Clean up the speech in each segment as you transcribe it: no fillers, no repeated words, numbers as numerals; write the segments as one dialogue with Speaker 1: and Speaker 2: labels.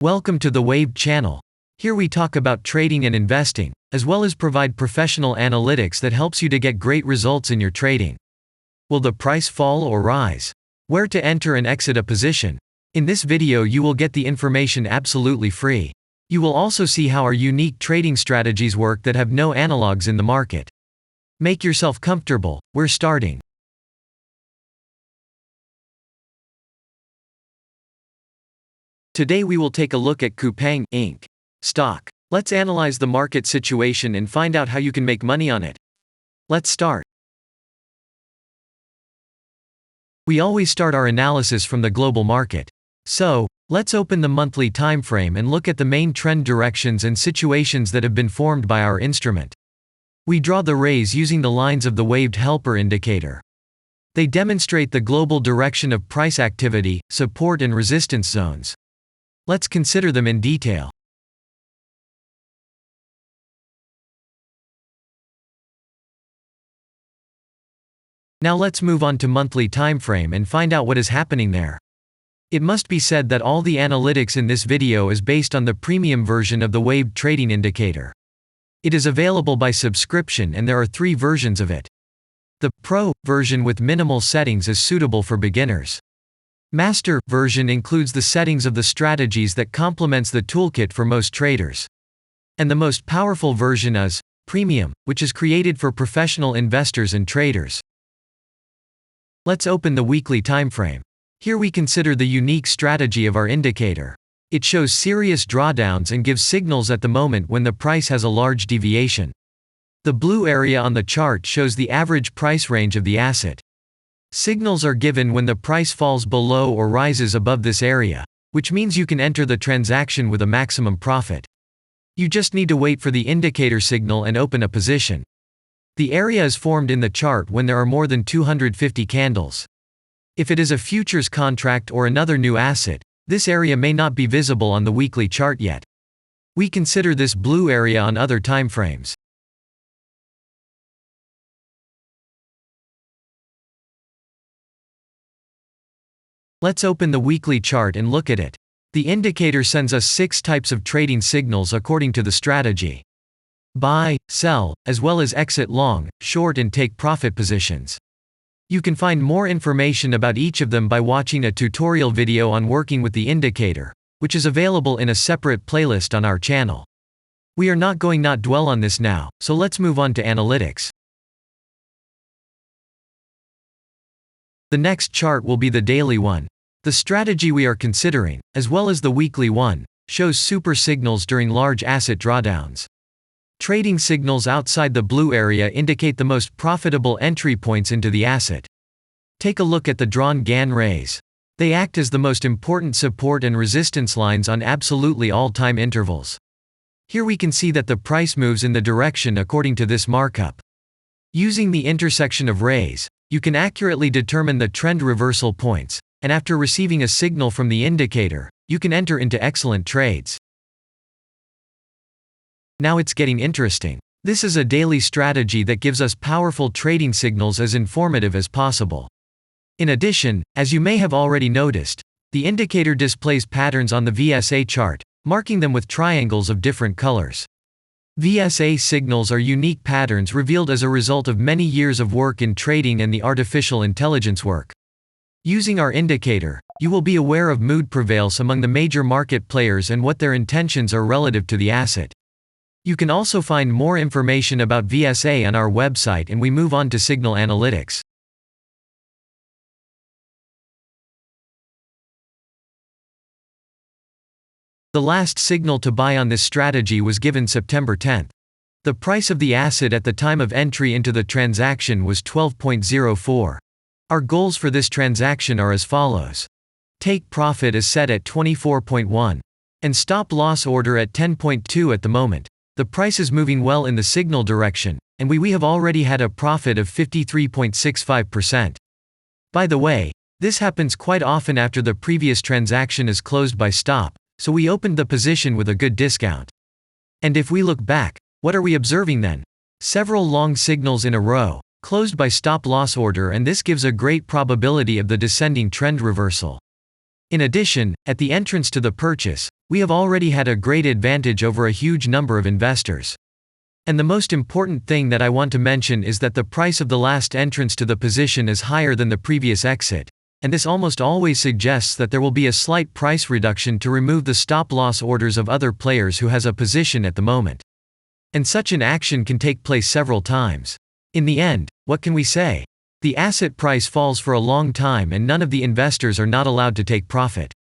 Speaker 1: Welcome to the Wave channel. Here we talk about trading and investing, as well as provide professional analytics that helps you to get great results in your trading. Will the price fall or rise? Where to enter and exit a position? In this video you will get the information absolutely free. You will also see how our unique trading strategies work that have no analogs in the market. Make yourself comfortable, we're starting. Today we will take a look at Coupang, Inc. stock. Let's analyze the market situation and find out how you can make money on it. Let's start. We always start our analysis from the global market. So, let's open the monthly time frame and look at the main trend directions and situations that have been formed by our instrument. We draw the rays using the lines of the waved helper indicator. They demonstrate the global direction of price activity, support and resistance zones. Let's consider them in detail. Now let's move on to monthly time frame and find out what is happening there. It must be said that all the analytics in this video is based on the premium version of the waved trading indicator. It is available by subscription and there are 3 versions of it. The Pro version with minimal settings is suitable for beginners. Master version includes the settings of the strategies that complements the toolkit for most traders. And the most powerful version is Premium, which is created for professional investors and traders. Let's open the weekly time frame. Here we consider the unique strategy of our indicator. It shows serious drawdowns and gives signals at the moment when the price has a large deviation. The blue area on the chart shows the average price range of the asset. Signals are given when the price falls below or rises above this area, which means you can enter the transaction with a maximum profit. You just need to wait for the indicator signal and open a position. The area is formed in the chart when there are more than 250 candles. If it is a futures contract or another new asset, this area may not be visible on the weekly chart yet. We consider this blue area on other time frames. Let's open the weekly chart and look at it. The indicator sends us 6 types of trading signals according to the strategy. Buy, sell, as well as exit long, short and take profit positions. You can find more information about each of them by watching a tutorial video on working with the indicator, which is available in a separate playlist on our channel. We are not going to dwell on this now, so let's move on to analytics. The next chart will be the daily one. The strategy we are considering, as well as the weekly one, shows super signals during large asset drawdowns. Trading signals outside the blue area indicate the most profitable entry points into the asset. Take a look at the drawn Gann rays. They act as the most important support and resistance lines on absolutely all time intervals. Here we can see that the price moves in the direction according to this markup. Using the intersection of rays, you can accurately determine the trend reversal points, and after receiving a signal from the indicator, you can enter into excellent trades. Now it's getting interesting. This is a daily strategy that gives us powerful trading signals as informative as possible. In addition, as you may have already noticed, the indicator displays patterns on the VSA chart, marking them with triangles of different colors. VSA signals are unique patterns revealed as a result of many years of work in trading and the artificial intelligence work. Using our indicator, you will be aware of mood prevails among the major market players and what their intentions are relative to the asset. You can also find more information about VSA on our website, and we move on to signal analytics. The last signal to buy on this strategy was given September 10th. The price of the asset at the time of entry into the transaction was 12.04. Our goals for this transaction are as follows. Take profit is set at 24.1. And stop loss order at 10.2 at the moment. The price is moving well in the signal direction, and we have already had a profit of 53.65%. By the way, this happens quite often after the previous transaction is closed by stop, so we opened the position with a good discount. And if we look back, what are we observing then? Several long signals in a row, closed by stop loss order, and this gives a great probability of the descending trend reversal. In addition, at the entrance to the purchase, we have already had a great advantage over a huge number of investors. And the most important thing that I want to mention is that the price of the last entrance to the position is higher than the previous exit, and this almost always suggests that there will be a slight price reduction to remove the stop-loss orders of other players who has a position at the moment. And such an action can take place several times. In the end, what can we say? The asset price falls for a long time and none of the investors are not allowed to take profit.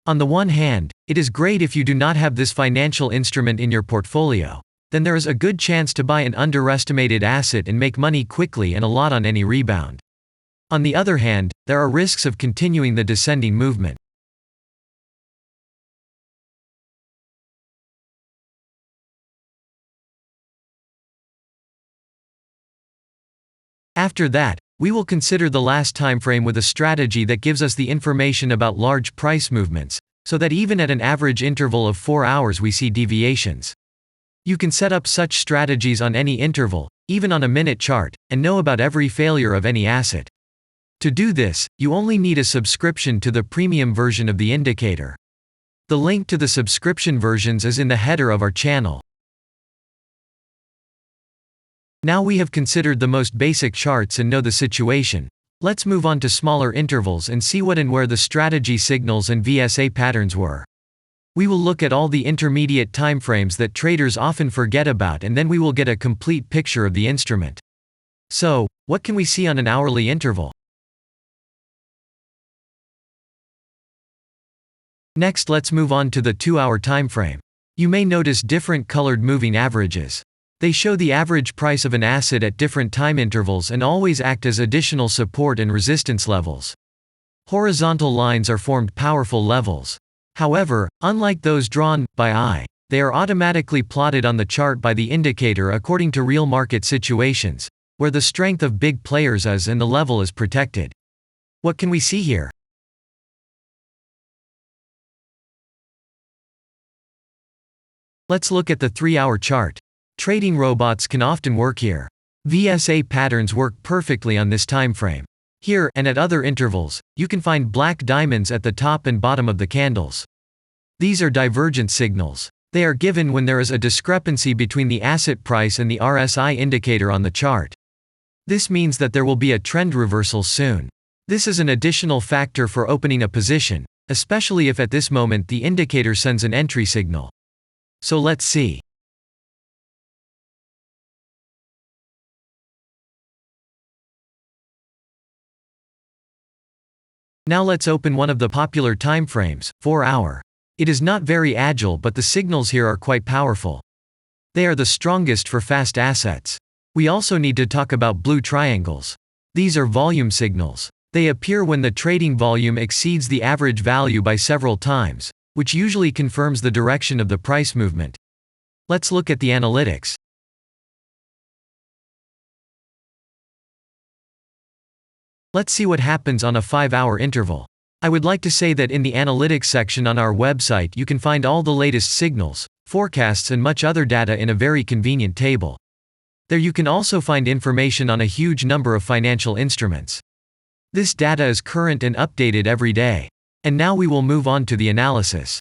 Speaker 1: On the one hand, it is great if you do not have this financial instrument in your portfolio. Then there is a good chance to buy an underestimated asset and make money quickly and a lot on any rebound. On the other hand, there are risks of continuing the descending movement. After that, we will consider the last time frame with a strategy that gives us the information about large price movements, so that even at an average interval of 4 hours we see deviations. You can set up such strategies on any interval, even on a minute chart, and know about every failure of any asset. To do this, you only need a subscription to the premium version of the indicator. The link to the subscription versions is in the header of our channel. Now we have considered the most basic charts and know the situation. Let's move on to smaller intervals and see what and where the strategy signals and VSA patterns were. We will look at all the intermediate timeframes that traders often forget about, and then we will get a complete picture of the instrument. So, what can we see on an hourly interval? Next, let's move on to the 2-hour timeframe. You may notice different colored moving averages. They show the average price of an asset at different time intervals and always act as additional support and resistance levels. Horizontal lines are formed powerful levels. However, unlike those drawn by eye, they are automatically plotted on the chart by the indicator according to real market situations, where the strength of big players is and the level is protected. What can we see here? Let's look at the 3-hour chart. Trading robots can often work here. VSA patterns work perfectly on this time frame. Here, and at other intervals, you can find black diamonds at the top and bottom of the candles. These are divergence signals. They are given when there is a discrepancy between the asset price and the RSI indicator on the chart. This means that there will be a trend reversal soon. This is an additional factor for opening a position, especially if at this moment the indicator sends an entry signal. So let's see. Now let's open one of the popular timeframes, 4-hour. It is not very agile, but the signals here are quite powerful. They are the strongest for fast assets. We also need to talk about blue triangles. These are volume signals. They appear when the trading volume exceeds the average value by several times, which usually confirms the direction of the price movement. Let's look at the analytics. Let's see what happens on a 5-hour interval. I would like to say that in the analytics section on our website you can find all the latest signals, forecasts and much other data in a very convenient table. There you can also find information on a huge number of financial instruments. This data is current and updated every day. And now we will move on to the analysis.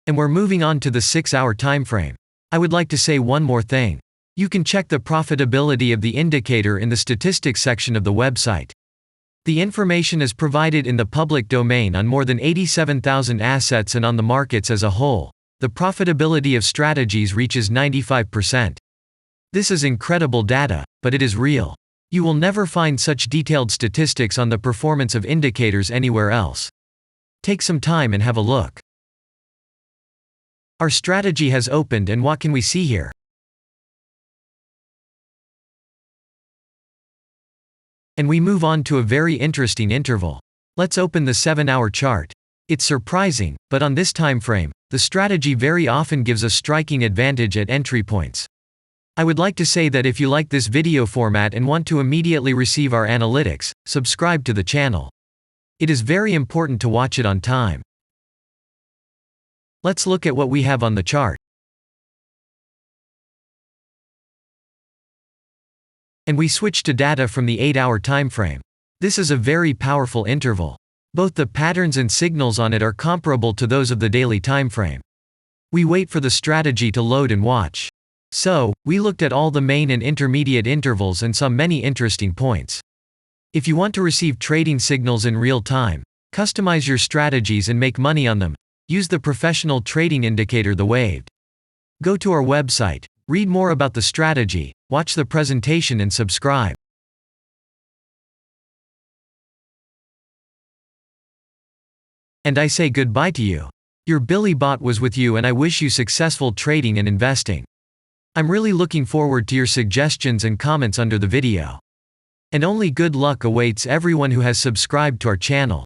Speaker 1: And we're moving on to the 6-hour timeframe. I would like to say one more thing. You can check the profitability of the indicator in the statistics section of the website. The information is provided in the public domain on more than 87,000 assets, and on the markets as a whole, the profitability of strategies reaches 95%. This is incredible data, but it is real. You will never find such detailed statistics on the performance of indicators anywhere else. Take some time and have a look. Our strategy has opened, and what can we see here? And we move on to a very interesting interval. Let's open the 7-hour chart. It's surprising, but on this time frame, the strategy very often gives a striking advantage at entry points. I would like to say that if you like this video format and want to immediately receive our analytics, subscribe to the channel. It is very important to watch it on time. Let's look at what we have on the chart. And we switch to data from the 8-hour time frame. This is a very powerful interval. Both the patterns and signals on it are comparable to those of the daily time frame. We wait for the strategy to load and watch. So, we looked at all the main and intermediate intervals and saw many interesting points. If you want to receive trading signals in real time, customize your strategies and make money on them, use the professional trading indicator, the Waved. Go to our website, read more about the strategy, watch the presentation and subscribe. And I say goodbye to you. Your Billy Bot was with you, and I wish you successful trading and investing. I'm really looking forward to your suggestions and comments under the video. And only good luck awaits everyone who has subscribed to our channel.